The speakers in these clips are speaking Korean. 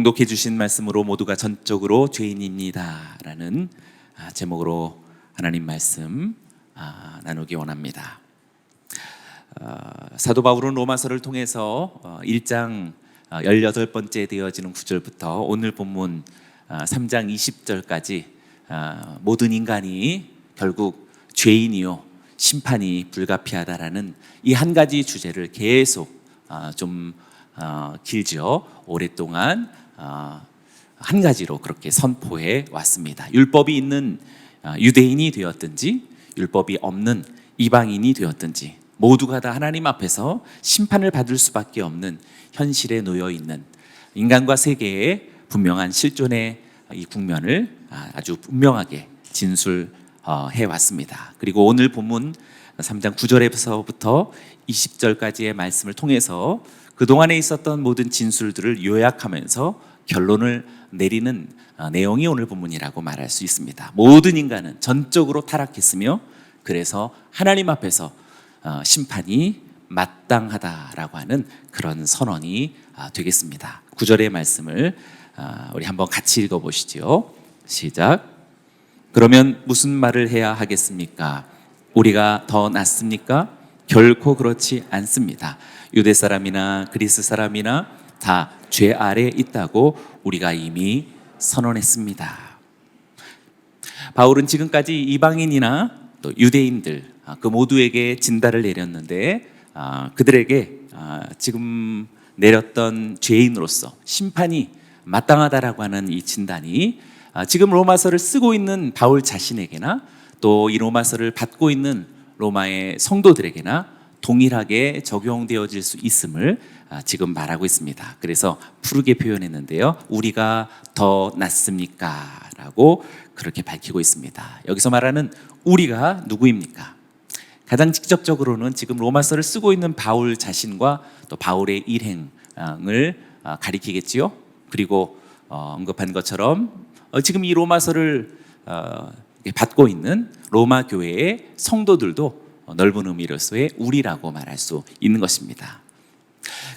봉독해 주신 말씀으로 모두가 전적으로 죄인입니다 라는 제목으로 하나님 말씀 나누기 원합니다. 사도 바울은 로마서를 통해서 1장 18번째 되어지는 구절부터 오늘 본문 3장 20절까지 모든 인간이 결국 죄인이요 심판이 불가피하다라는 이 한 가지 주제를 계속 좀 길죠. 오랫동안 한 가지로 그렇게 선포해 왔습니다. 율법이 있는 유대인이 되었든지 율법이 없는 이방인이 되었든지 모두가 다 하나님 앞에서 심판을 받을 수밖에 없는 현실에 놓여 있는 인간과 세계의 분명한 실존의 이 국면을 아주 분명하게 진술해 왔습니다. 그리고 오늘 본문 3장 9절에서부터 20절까지의 말씀을 통해서 그동안에 있었던 모든 진술들을 요약하면서 결론을 내리는 내용이 오늘 본문이라고 말할 수 있습니다. 모든 인간은 전적으로 타락했으며 그래서 하나님 앞에서 심판이 마땅하다라고 하는 그런 선언이 되겠습니다. 9절의 말씀을 우리 한번 같이 읽어보시죠. 시작. 그러면 무슨 말을 해야 하겠습니까? 우리가 더 낫습니까? 결코 그렇지 않습니다. 유대 사람이나 그리스 사람이나 다 죄 아래 있다고 우리가 이미 선언했습니다. 바울은 지금까지 이방인이나 또 유대인들 그 모두에게 진단을 내렸는데 그들에게 지금 내렸던 죄인으로서 심판이 마땅하다라고 하는 이 진단이 지금 로마서를 쓰고 있는 바울 자신에게나 또 이 로마서를 받고 있는 로마의 성도들에게나 동일하게 적용되어질 수 있음을 지금 말하고 있습니다. 그래서 푸르게 표현했는데요. 우리가 더 낫습니까? 라고 그렇게 밝히고 있습니다. 여기서 말하는 우리가 누구입니까? 가장 직접적으로는 지금 로마서를 쓰고 있는 바울 자신과 또 바울의 일행을 가리키겠지요. 그리고 언급한 것처럼 지금 이 로마서를 받고 있는 로마 교회의 성도들도 넓은 의미로서의 우리라고 말할 수 있는 것입니다.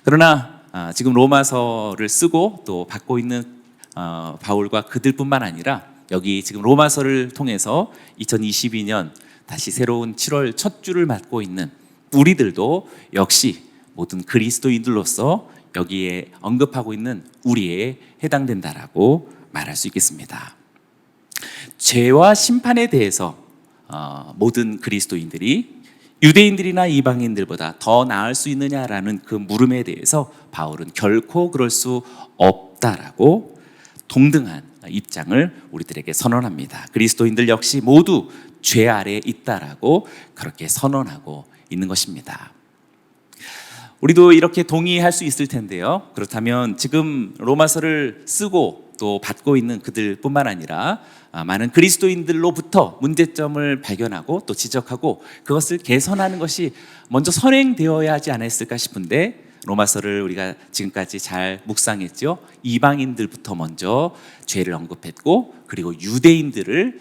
그러나 지금 로마서를 쓰고 또 받고 있는 바울과 그들뿐만 아니라 여기 지금 로마서를 통해서 2022년 다시 새로운 7월 첫 주를 맞고 있는 우리들도 역시 모든 그리스도인들로서 여기에 언급하고 있는 우리에 해당된다라고 말할 수 있겠습니다. 죄와 심판에 대해서 모든 그리스도인들이 유대인들이나 이방인들보다 더 나을 수 있느냐라는 그 물음에 대해서 바울은 결코 그럴 수 없다라고 동등한 입장을 우리들에게 선언합니다. 그리스도인들 역시 모두 죄 아래에 있다라고 그렇게 선언하고 있는 것입니다. 우리도 이렇게 동의할 수 있을 텐데요. 그렇다면 지금 로마서를 쓰고 또 받고 있는 그들뿐만 아니라 많은 그리스도인들로부터 문제점을 발견하고 또 지적하고 그것을 개선하는 것이 먼저 선행되어야 하지 않았을까 싶은데 로마서를 우리가 지금까지 잘 묵상했죠. 이방인들부터 먼저 죄를 언급했고 그리고 유대인들을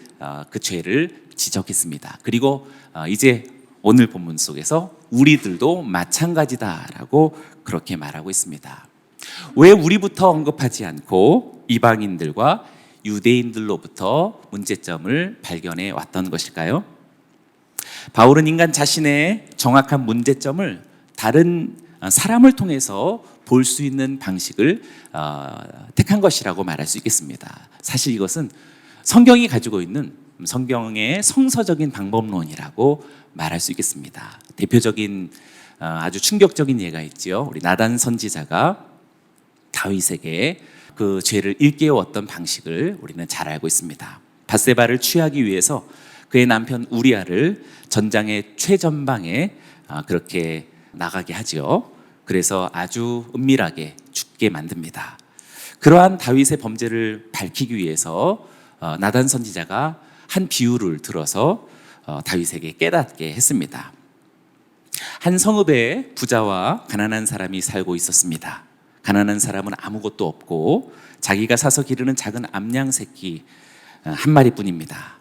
그 죄를 지적했습니다. 그리고 이제 오늘 본문 속에서 우리들도 마찬가지다라고 그렇게 말하고 있습니다. 왜 우리부터 언급하지 않고 이방인들과 유대인들로부터 문제점을 발견해 왔던 것일까요? 바울은 인간 자신의 정확한 문제점을 다른 사람을 통해서 볼 수 있는 방식을 택한 것이라고 말할 수 있겠습니다. 사실 이것은 성경이 가지고 있는 성경의 성서적인 방법론이라고 말할 수 있겠습니다. 대표적인 아주 충격적인 예가 있죠. 우리 나단 선지자가 다윗에게 그 죄를 일깨웠던 방식을 우리는 잘 알고 있습니다. 밧세바를 취하기 위해서 그의 남편 우리아를 전장의 최전방에 그렇게 나가게 하지요. 그래서 아주 은밀하게 죽게 만듭니다. 그러한 다윗의 범죄를 밝히기 위해서 나단 선지자가 한 비유를 들어서 다윗에게 깨닫게 했습니다. 한 성읍에 부자와 가난한 사람이 살고 있었습니다. 가난한 사람은 아무것도 없고 자기가 사서 기르는 작은 암양 새끼 한 마리뿐입니다.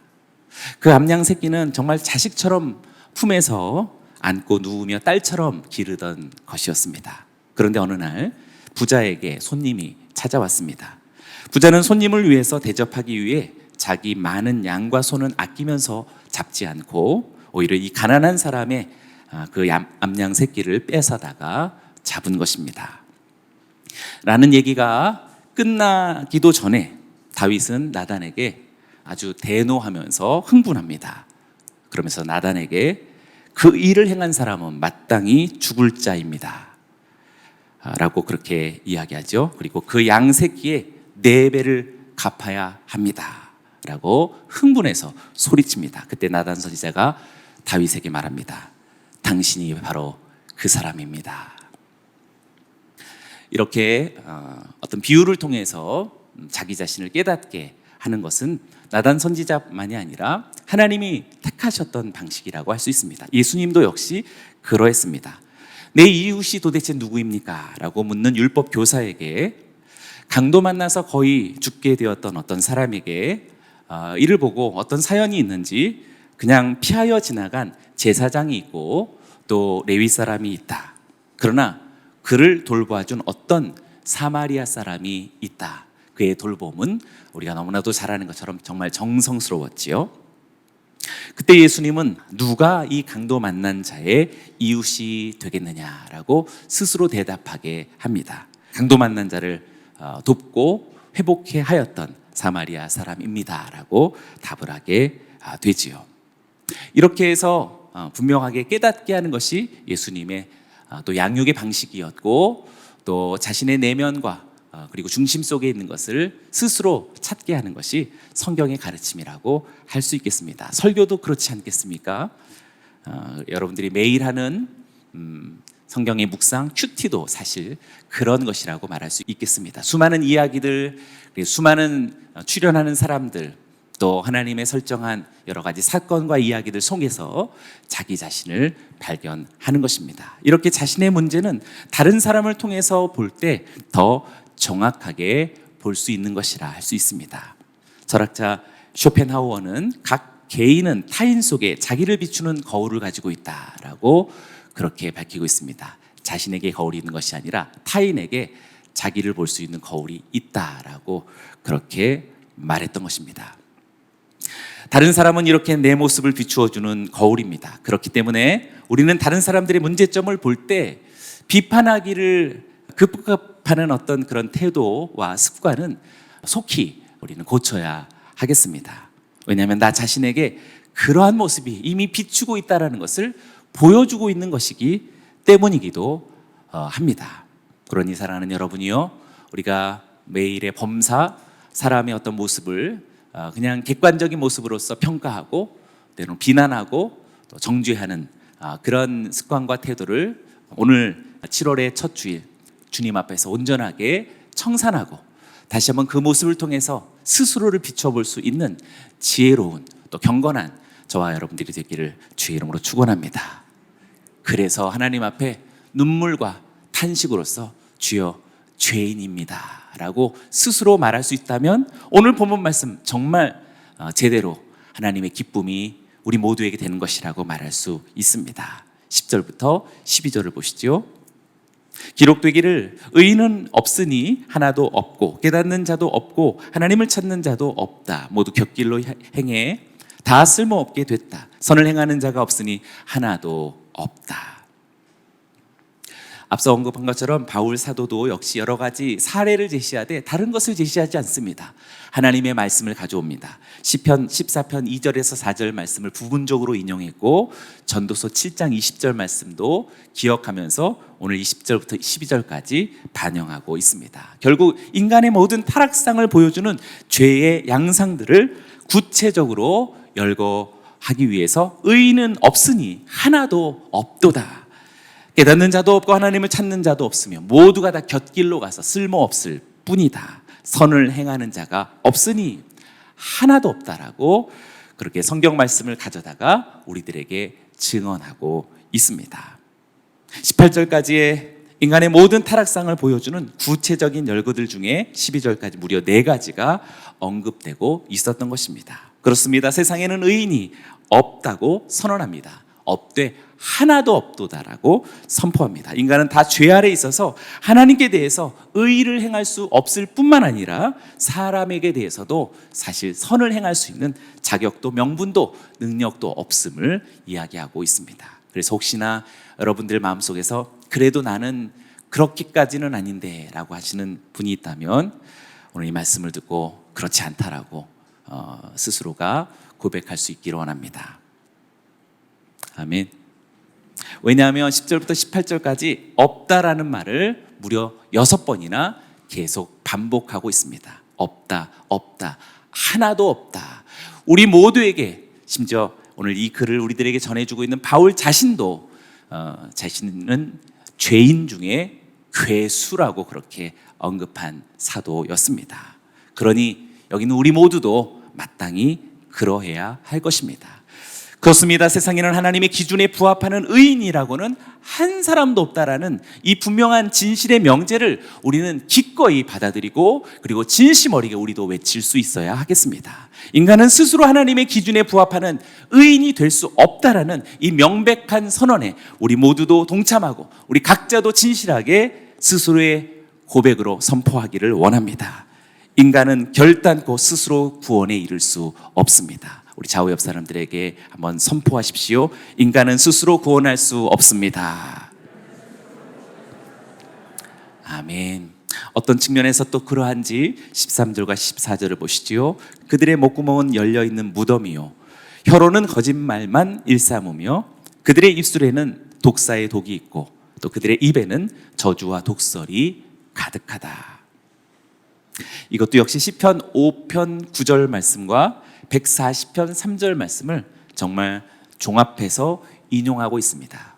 그 암양 새끼는 정말 자식처럼 품에서 안고 누우며 딸처럼 기르던 것이었습니다. 그런데 어느 날 부자에게 손님이 찾아왔습니다. 부자는 손님을 위해서 대접하기 위해 자기 많은 양과 소는 아끼면서 잡지 않고 오히려 이 가난한 사람의 그 암양 새끼를 뺏어다가 잡은 것입니다. 라는 얘기가 끝나기도 전에 다윗은 나단에게 아주 대노하면서 흥분합니다. 그러면서 나단에게 그 일을 행한 사람은 마땅히 죽을 자입니다. 라고 그렇게 이야기하죠. 그리고 그 양 새끼의 4배를 갚아야 합니다. 라고 흥분해서 소리칩니다. 그때 나단 선지자가 다윗에게 말합니다. 당신이 바로 그 사람입니다. 이렇게 어떤 비유를 통해서 자기 자신을 깨닫게 하는 것은 나단 선지자만이 아니라 하나님이 택하셨던 방식이라고 할 수 있습니다. 예수님도 역시 그러했습니다. 내 이웃이 도대체 누구입니까? 라고 묻는 율법 교사에게 강도 만나서 거의 죽게 되었던 어떤 사람에게 이를 보고 어떤 사연이 있는지 그냥 피하여 지나간 제사장이 있고 또 레위 사람이 있다. 그러나 그를 돌봐준 어떤 사마리아 사람이 있다. 그의 돌봄은 우리가 너무나도 잘 아는 것처럼 정말 정성스러웠지요. 그때 예수님은 누가 이 강도 만난 자의 이웃이 되겠느냐라고 스스로 대답하게 합니다. 강도 만난 자를 돕고 회복해 하였던 사마리아 사람입니다라고 답을 하게 되지요. 이렇게 해서 분명하게 깨닫게 하는 것이 예수님의 또 양육의 방식이었고 또 자신의 내면과 그리고 중심 속에 있는 것을 스스로 찾게 하는 것이 성경의 가르침이라고 할 수 있겠습니다. 설교도 그렇지 않겠습니까? 여러분들이 매일 하는 성경의 묵상, 큐티도 사실 그런 것이라고 말할 수 있겠습니다. 수많은 이야기들, 수많은 출연하는 사람들, 또 하나님의 설정한 여러 가지 사건과 이야기들 속에서 자기 자신을 발견하는 것입니다. 이렇게 자신의 문제는 다른 사람을 통해서 볼 때 더 정확하게 볼 수 있는 것이라 할 수 있습니다. 철학자 쇼펜하우어는 각 개인은 타인 속에 자기를 비추는 거울을 가지고 있다라고 그렇게 밝히고 있습니다. 자신에게 거울이 있는 것이 아니라 타인에게 자기를 볼 수 있는 거울이 있다라고 그렇게 말했던 것입니다. 다른 사람은 이렇게 내 모습을 비추어주는 거울입니다. 그렇기 때문에 우리는 다른 사람들의 문제점을 볼 때 비판하기를 급급하는 어떤 그런 태도와 습관은 속히 우리는 고쳐야 하겠습니다. 왜냐하면 나 자신에게 그러한 모습이 이미 비추고 있다는 것을 보여주고 있는 것이기 때문이기도 합니다. 그러니 사랑하는 여러분이요, 우리가 매일의 범사, 사람의 어떤 모습을 그냥 객관적인 모습으로서 평가하고 때로는 비난하고 또 정죄하는 그런 습관과 태도를 오늘 7월의 첫 주일 주님 앞에서 온전하게 청산하고 다시 한번 그 모습을 통해서 스스로를 비춰볼 수 있는 지혜로운 또 경건한 저와 여러분들이 되기를 주의 이름으로 축원합니다. 그래서 하나님 앞에 눈물과 탄식으로서 주여 죄인입니다 라고 스스로 말할 수 있다면 오늘 본문 말씀 정말 제대로 하나님의 기쁨이 우리 모두에게 되는 것이라고 말할 수 있습니다. 10절부터 12절을 보시죠. 기록되기를 의인은 없으니 하나도 없고 깨닫는 자도 없고 하나님을 찾는 자도 없다. 모두 곁길로 행해 다 쓸모없게 됐다. 선을 행하는 자가 없으니 하나도 없다. 앞서 언급한 것처럼 바울 사도도 역시 여러 가지 사례를 제시하되 다른 것을 제시하지 않습니다. 하나님의 말씀을 가져옵니다. 시편 14편 2절에서 4절 말씀을 부분적으로 인용했고 전도서 7장 20절 말씀도 기억하면서 오늘 20절부터 12절까지 반영하고 있습니다. 결국 인간의 모든 타락상을 보여주는 죄의 양상들을 구체적으로 열거하기 위해서 의인은 없으니 하나도 없도다. 깨닫는 자도 없고 하나님을 찾는 자도 없으며 모두가 다 곁길로 가서 쓸모없을 뿐이다. 선을 행하는 자가 없으니 하나도 없다라고 그렇게 성경 말씀을 가져다가 우리들에게 증언하고 있습니다. 18절까지의 인간의 모든 타락상을 보여주는 구체적인 열거들 중에 12절까지 무려 4가지가 언급되고 있었던 것입니다. 그렇습니다. 세상에는 의인이 없다고 선언합니다. 없되 하나도 없도다라고 선포합니다. 인간은 다 죄 아래 있어서 하나님께 대해서 의를 행할 수 없을 뿐만 아니라 사람에게 대해서도 사실 선을 행할 수 있는 자격도 명분도 능력도 없음을 이야기하고 있습니다. 그래서 혹시나 여러분들 마음속에서 그래도 나는 그렇게까지는 아닌데 라고 하시는 분이 있다면 오늘 이 말씀을 듣고 그렇지 않다라고 스스로가 고백할 수 있기를 원합니다. 아멘. 왜냐하면 10절부터 18절까지 없다라는 말을 무려 6번이나 계속 반복하고 있습니다. 없다, 없다, 하나도 없다. 우리 모두에게, 심지어 오늘 이 글을 우리들에게 전해주고 있는 바울 자신도 자신은 죄인 중에 괴수라고 그렇게 언급한 사도였습니다. 그러니 여기는 우리 모두도 마땅히 그러해야 할 것입니다. 그렇습니다. 세상에는 하나님의 기준에 부합하는 의인이라고는 한 사람도 없다라는 이 분명한 진실의 명제를 우리는 기꺼이 받아들이고 그리고 진심 어리게 우리도 외칠 수 있어야 하겠습니다. 인간은 스스로 하나님의 기준에 부합하는 의인이 될 수 없다라는 이 명백한 선언에 우리 모두도 동참하고 우리 각자도 진실하게 스스로의 고백으로 선포하기를 원합니다. 인간은 결단코 스스로 구원에 이를 수 없습니다. 우리 좌우 옆 사람들에게 한번 선포하십시오. 인간은 스스로 구원할 수 없습니다. 아멘. 어떤 측면에서 또 그러한지 13절과 14절을 보시지요. 그들의 목구멍은 열려있는 무덤이요 혀로는 거짓말만 일삼으며 그들의 입술에는 독사의 독이 있고 또 그들의 입에는 저주와 독설이 가득하다. 이것도 역시 시편 5편 9절 말씀과 140편 3절 말씀을 정말 종합해서 인용하고 있습니다.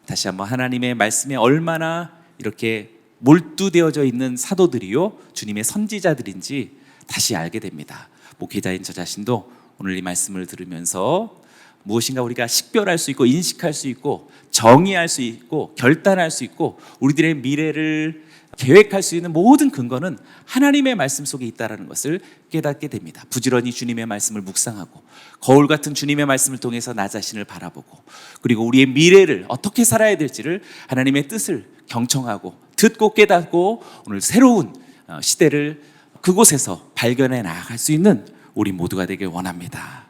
다시 한번 하나님의 말씀에 얼마나 이렇게 몰두되어져 있는 사도들이요 주님의 선지자들인지 다시 알게 됩니다. 목회자인 저 자신도 오늘 이 말씀을 들으면서 무엇인가 우리가 식별할 수 있고 인식할 수 있고 정의할 수 있고 결단할 수 있고 우리들의 미래를 계획할 수 있는 모든 근거는 하나님의 말씀 속에 있다는 것을 깨닫게 됩니다. 부지런히 주님의 말씀을 묵상하고 거울 같은 주님의 말씀을 통해서 나 자신을 바라보고 그리고 우리의 미래를 어떻게 살아야 될지를 하나님의 뜻을 경청하고 듣고 깨닫고 오늘 새로운 시대를 그곳에서 발견해 나아갈 수 있는 우리 모두가 되길 원합니다.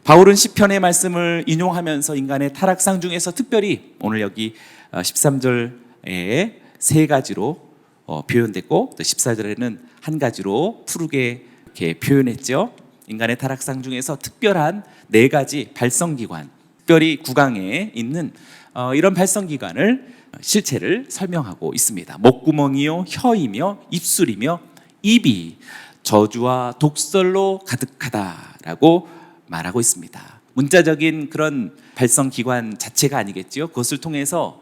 바울은 시편의 말씀을 인용하면서 인간의 타락상 중에서 특별히 오늘 여기 13절에 세 가지로 표현됐고 또 14절에는 한 가지로 푸르게 이렇게 표현했죠. 인간의 타락상 중에서 특별한 네 가지 발성기관, 특별히 구강에 있는 이런 발성기관을 실체를 설명하고 있습니다. 목구멍이요 혀이며 입술이며 입이 저주와 독설로 가득하다라고 말하고 있습니다. 문자적인 그런 발성기관 자체가 아니겠죠. 그것을 통해서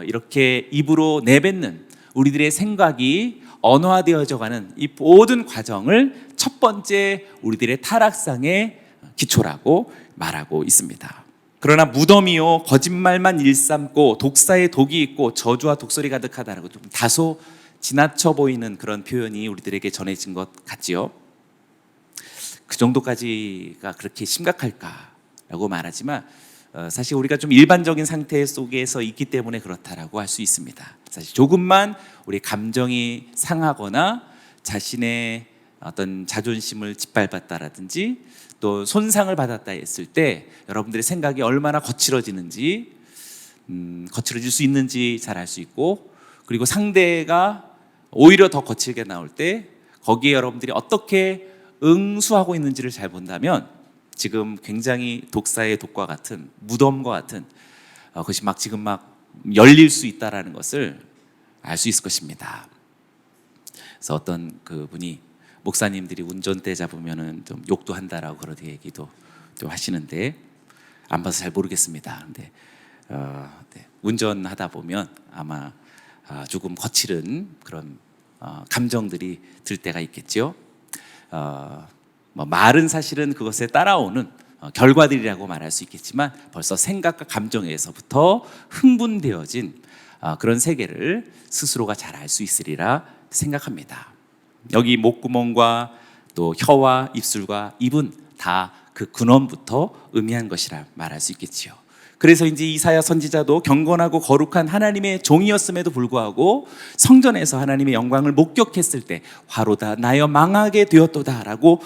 이렇게 입으로 내뱉는 우리들의 생각이 언어화되어져 가는 이 모든 과정을 첫 번째 우리들의 타락상의 기초라고 말하고 있습니다. 그러나 무덤이요 거짓말만 일삼고 독사의 독이 있고 저주와 독설이 가득하다라고 좀 다소 지나쳐 보이는 그런 표현이 우리들에게 전해진 것 같지요. 그 정도까지가 그렇게 심각할까라고 말하지만 사실 우리가 좀 일반적인 상태 속에서 있기 때문에 그렇다라고 할 수 있습니다. 사실 조금만 우리 감정이 상하거나 자신의 어떤 자존심을 짓밟았다라든지 또 손상을 받았다 했을 때 여러분들의 생각이 얼마나 거칠어지는지 거칠어질 수 있는지 잘 알 수 있고 그리고 상대가 오히려 더 거칠게 나올 때 거기에 여러분들이 어떻게 응수하고 있는지를 잘 본다면 지금 굉장히 독사의 독과 같은 무덤과 같은 그것이 막 지금 막 열릴 수 있다라는 것을 알 수 있을 것입니다. 그래서 어떤 그분이 목사님들이 운전대 잡으면은 좀 욕도 한다라고 그런 얘기도 좀 하시는데 안 봐서 잘 모르겠습니다. 근데 네, 운전하다 보면 아마 조금 거칠은 그런 감정들이 들 때가 있겠죠. 말은 사실은 그것에 따라오는 결과들이라고 말할 수 있겠지만 벌써 생각과 감정에서부터 흥분되어진 그런 세계를 스스로가 잘 알 수 있으리라 생각합니다. 여기 목구멍과 또 혀와 입술과 입은 다 그 근원부터 의미한 것이라 말할 수 있겠지요. 그래서 이제 이사야 선지자도 경건하고 거룩한 하나님의 종이었음에도 불구하고 성전에서 하나님의 영광을 목격했을 때 화로다 나여 망하게 되었도다 라고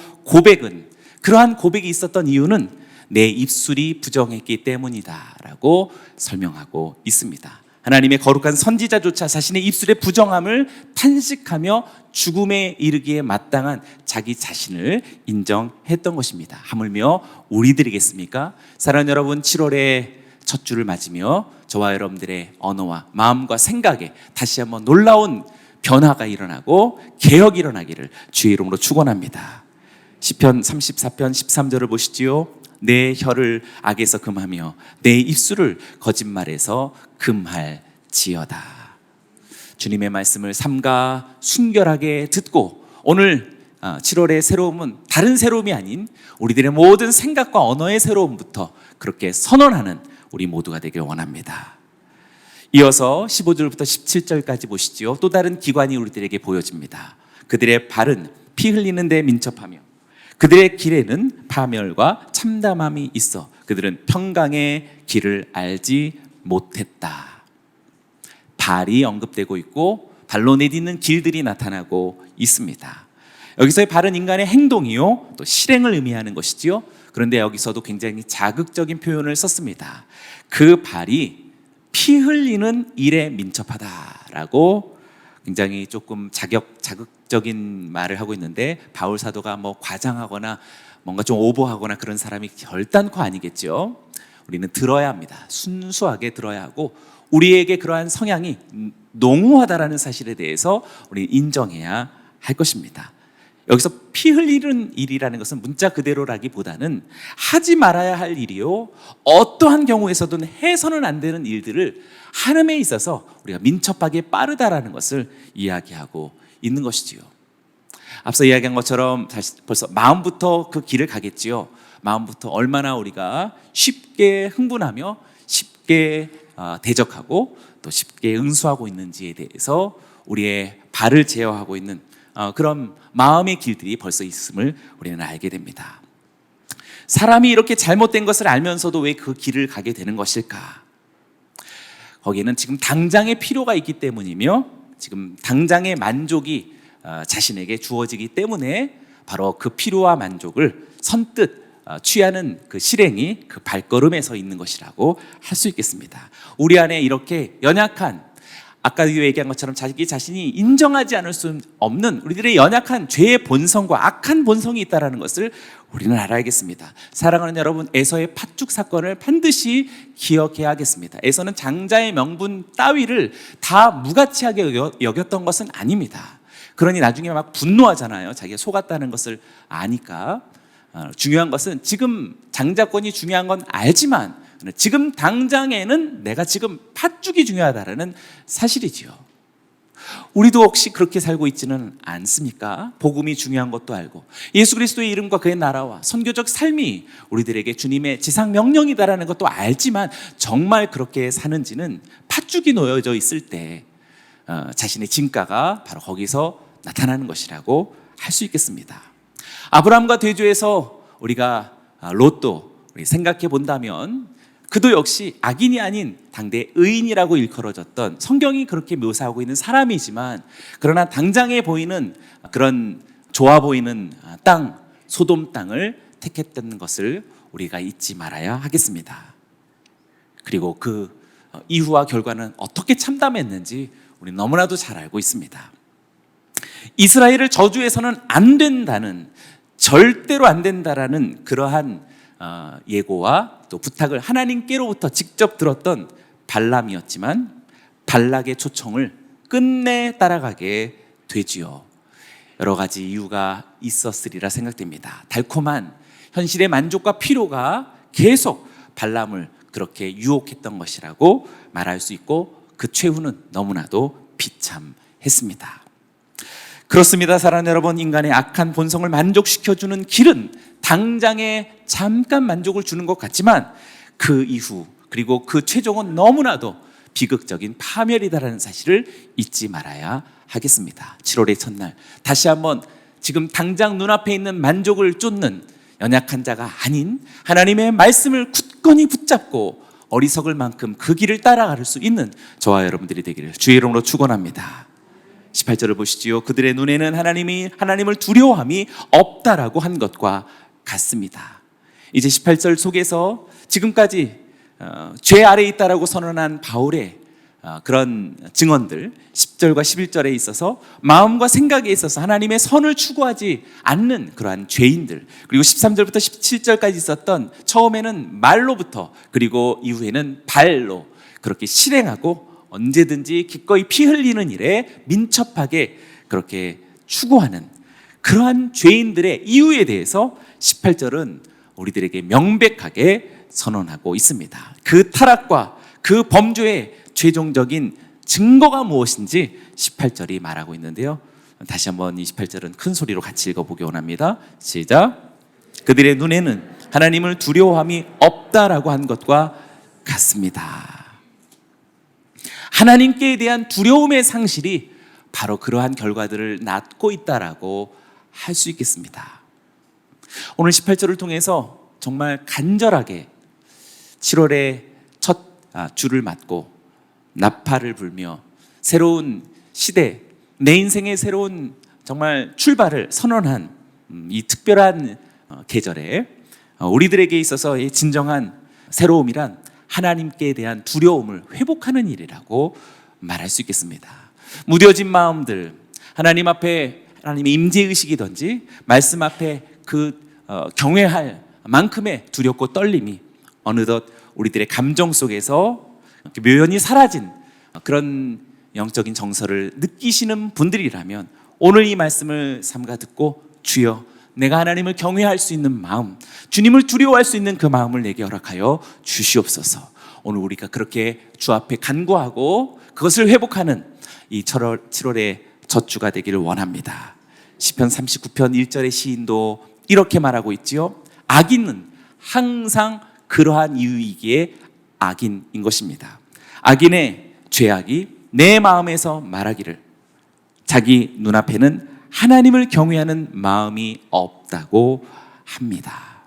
그러한 고백이 있었던 이유는 내 입술이 부정했기 때문이다 라고 설명하고 있습니다. 하나님의 거룩한 선지자조차 자신의 입술의 부정함을 탄식하며 죽음에 이르기에 마땅한 자기 자신을 인정했던 것입니다. 하물며 우리들이겠습니까? 사랑하는 여러분, 7월에 첫 주를 맞으며 저와 여러분들의 언어와 마음과 생각에 다시 한번 놀라운 변화가 일어나고 개혁이 일어나기를 주의 이름으로 축원합니다. 시편 34편 13절을 보시지요. 내 혀를 악에서 금하며 내 입술을 거짓말에서 금할지어다. 주님의 말씀을 삼가 순결하게 듣고 오늘 7월의 새로움은 다른 새로움이 아닌 우리들의 모든 생각과 언어의 새로움부터 그렇게 선언하는 우리 모두가 되길 원합니다. 이어서 15절부터 17절까지 보시지요. 또 다른 기관이 우리들에게 보여집니다. 그들의 발은 피 흘리는 데 민첩하며 그들의 길에는 파멸과 참담함이 있어 그들은 평강의 길을 알지 못했다. 발이 언급되고 있고 발로 내딛는 길들이 나타나고 있습니다. 여기서의 발은 인간의 행동이요 또 실행을 의미하는 것이지요. 그런데 여기서도 굉장히 자극적인 표현을 썼습니다. 그 발이 피 흘리는 일에 민첩하다라고 굉장히 조금 자극적인 말을 하고 있는데 바울 사도가 뭐 과장하거나 뭔가 좀 오버하거나 그런 사람이 결단코 아니겠죠. 우리는 들어야 합니다. 순수하게 들어야 하고 우리에게 그러한 성향이 농후하다라는 사실에 대해서 우리 인정해야 할 것입니다. 여기서 피 흘리는 일이라는 것은 문자 그대로라기보다는 하지 말아야 할 일이요 어떠한 경우에서든 해서는 안 되는 일들을 하는데 있어서 우리가 민첩하게 빠르다라는 것을 이야기하고 있는 것이지요. 앞서 이야기한 것처럼 벌써 마음부터 그 길을 가겠지요. 마음부터 얼마나 우리가 쉽게 흥분하며 쉽게 대적하고 또 쉽게 응수하고 있는지에 대해서 우리의 발을 제어하고 있는 그런 마음의 길들이 벌써 있음을 우리는 알게 됩니다. 사람이 이렇게 잘못된 것을 알면서도 왜 그 길을 가게 되는 것일까? 거기에는 지금 당장의 필요가 있기 때문이며 지금 당장의 만족이 자신에게 주어지기 때문에 바로 그 필요와 만족을 선뜻 취하는 그 실행이 그 발걸음에 서 있는 것이라고 할 수 있겠습니다. 우리 안에 이렇게 연약한 아까 얘기한 것처럼 자기 자신이 인정하지 않을 수 없는 우리들의 연약한 죄의 본성과 악한 본성이 있다는 것을 우리는 알아야겠습니다. 사랑하는 여러분, 에서의 팥죽 사건을 반드시 기억해야 하겠습니다. 에서는 장자의 명분 따위를 다 무가치하게 여겼던 것은 아닙니다. 그러니 나중에 막 분노하잖아요. 자기가 속았다는 것을 아니까. 중요한 것은 지금 장자권이 중요한 건 알지만 지금 당장에는 내가 지금 팥죽이 중요하다는 사실이지요. 우리도 혹시 그렇게 살고 있지는 않습니까? 복음이 중요한 것도 알고 예수 그리스도의 이름과 그의 나라와 선교적 삶이 우리들에게 주님의 지상 명령이다라는 것도 알지만 정말 그렇게 사는지는 팥죽이 놓여져 있을 때 자신의 진가가 바로 거기서 나타나는 것이라고 할 수 있겠습니다. 아브라함과 대조해서 우리가 롯도 생각해 본다면 그도 역시 악인이 아닌 당대 의인이라고 일컬어졌던 성경이 그렇게 묘사하고 있는 사람이지만 그러나 당장에 보이는 그런 좋아 보이는 땅 소돔 땅을 택했던 것을 우리가 잊지 말아야 하겠습니다. 그리고 그 이후와 결과는 어떻게 참담했는지 우리 너무나도 잘 알고 있습니다. 이스라엘을 저주해서는 안 된다는 절대로 안 된다라는 그러한 예고와 또 부탁을 하나님께로부터 직접 들었던 발람이었지만 발락의 초청을 끝내 따라가게 되지요. 여러 가지 이유가 있었으리라 생각됩니다. 달콤한 현실의 만족과 피로가 계속 발람을 그렇게 유혹했던 것이라고 말할 수 있고 그 최후는 너무나도 비참했습니다. 그렇습니다. 사랑하는 여러분, 인간의 악한 본성을 만족시켜주는 길은 당장에 잠깐 만족을 주는 것 같지만 그 이후 그리고 그 최종은 너무나도 비극적인 파멸이다라는 사실을 잊지 말아야 하겠습니다. 7월의 첫날 다시 한번 지금 당장 눈앞에 있는 만족을 쫓는 연약한 자가 아닌 하나님의 말씀을 굳건히 붙잡고 어리석을 만큼 그 길을 따라갈 수 있는 저와 여러분들이 되기를 주의 이름으로 축원합니다. 18절을 보시지요. 그들의 눈에는 하나님을 두려워함이 없다라고 한 것과 같습니다. 이제 18절 속에서 지금까지 죄 아래에 있다라고 선언한 바울의 그런 증언들 10절과 11절에 있어서 마음과 생각에 있어서 하나님의 선을 추구하지 않는 그러한 죄인들, 그리고 13절부터 17절까지 있었던 처음에는 말로부터 그리고 이후에는 발로 그렇게 실행하고 언제든지 기꺼이 피 흘리는 일에 민첩하게 그렇게 추구하는 그러한 죄인들의 이유에 대해서 18절은 우리들에게 명백하게 선언하고 있습니다. 그 타락과 그 범죄의 최종적인 증거가 무엇인지 18절이 말하고 있는데요. 다시 한번 28절은 큰 소리로 같이 읽어보기 원합니다. 시작. 그들의 눈에는 하나님을 두려워함이 없다라고 한 것과 같습니다. 하나님께 대한 두려움의 상실이 바로 그러한 결과들을 낳고 있다라고 할 수 있겠습니다. 오늘 18절을 통해서 정말 간절하게 7월의 첫 주를 맞고 나팔을 불며 새로운 시대, 내 인생의 새로운 정말 출발을 선언한 이 특별한 계절에 우리들에게 있어서 이 진정한 새로움이란 하나님께 대한 두려움을 회복하는 일이라고 말할 수 있겠습니다. 무뎌진 마음들, 하나님 앞에 하나님의 임재의식이든지 말씀 앞에 그 경외할 만큼의 두렵고 떨림이 어느덧 우리들의 감정 속에서 묘연히 사라진 그런 영적인 정서를 느끼시는 분들이라면 오늘 이 말씀을 삼가 듣고 주여 내가 하나님을 경외할 수 있는 마음, 주님을 두려워할 수 있는 그 마음을 내게 허락하여 주시옵소서. 오늘 우리가 그렇게 주 앞에 간구하고 그것을 회복하는 이 7월의 첫 주가 되기를 원합니다. 시편 39편 1절의 시인도 이렇게 말하고 있지요. 악인은 항상 그러한 이유이기에 악인인 것입니다. 악인의 죄악이 내 마음에서 말하기를 자기 눈앞에는 하나님을 경외하는 마음이 없다고 합니다.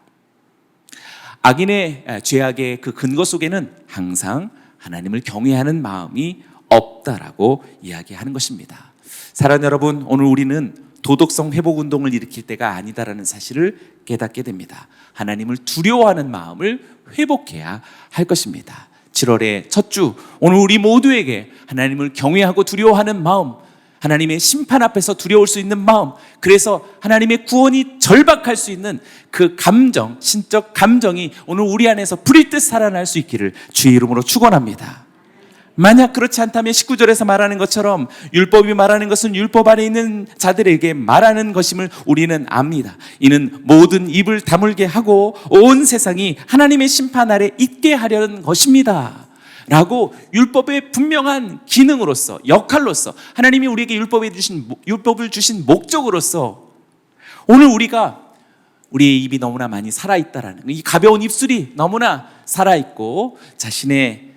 악인의 죄악의 그 근거 속에는 항상 하나님을 경외하는 마음이 없다라고 이야기하는 것입니다. 사랑하는 여러분, 오늘 우리는 도덕성 회복 운동을 일으킬 때가 아니다라는 사실을 깨닫게 됩니다. 하나님을 두려워하는 마음을 회복해야 할 것입니다. 7월의 첫 주, 오늘 우리 모두에게 하나님을 경외하고 두려워하는 마음, 하나님의 심판 앞에서 두려울 수 있는 마음, 그래서 하나님의 구원이 절박할 수 있는 그 감정, 신적 감정이 오늘 우리 안에서 불일 듯 살아날 수 있기를 주의 이름으로 축원합니다. 만약 그렇지 않다면 19절에서 말하는 것처럼 율법이 말하는 것은 율법 아래 있는 자들에게 말하는 것임을 우리는 압니다. 이는 모든 입을 다물게 하고 온 세상이 하나님의 심판 아래 있게 하려는 것입니다 라고 율법의 분명한 기능으로서, 역할로서, 하나님이 우리에게 율법을 주신 목적으로서 오늘 우리가 우리의 입이 너무나 많이 살아있다라는, 이 가벼운 입술이 너무나 살아있고 자신의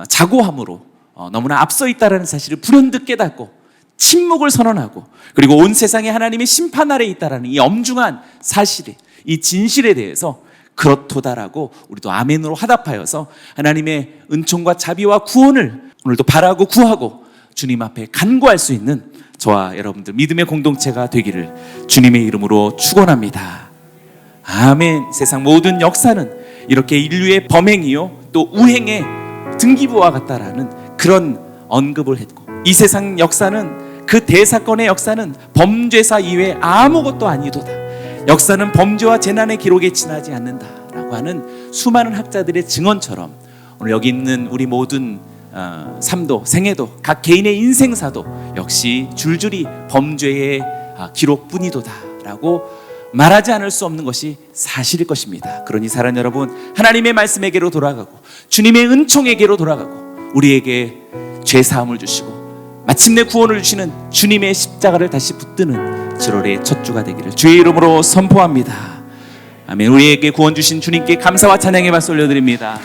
자고함으로 너무나 앞서 있다라는 사실을 불현듯 깨닫고 침묵을 선언하고, 그리고 온 세상에 하나님의 심판 아래 있다라는 이 엄중한 사실에, 이 진실에 대해서 그렇도다라고 우리도 아멘으로 화답하여서 하나님의 은총과 자비와 구원을 오늘도 바라고 구하고 주님 앞에 간구할 수 있는 저와 여러분들 믿음의 공동체가 되기를 주님의 이름으로 축원합니다. 아멘. 세상 모든 역사는 이렇게 인류의 범행이요 또 우행의 등기부와 같다라는 그런 언급을 했고, 이 세상 역사는, 그 대사건의 역사는 범죄사 이외에 아무것도 아니도다. 역사는 범죄와 재난의 기록에 지나지 않는다라고 하는 수많은 학자들의 증언처럼 오늘 여기 있는 우리 모든 삶도, 생애도, 각 개인의 인생사도 역시 줄줄이 범죄의 기록뿐이도다라고 말하지 않을 수 없는 것이 사실일 것입니다. 그러니 사랑하는 여러분, 하나님의 말씀에게로 돌아가고 주님의 은총에게로 돌아가고 우리에게 죄사함을 주시고 마침내 구원을 주시는 주님의 십자가를 다시 붙드는 7월의 첫 주가 되기를 주의 이름으로 선포합니다. 아멘. 우리에게 구원 주신 주님께 감사와 찬양의 박수 올려드립니다.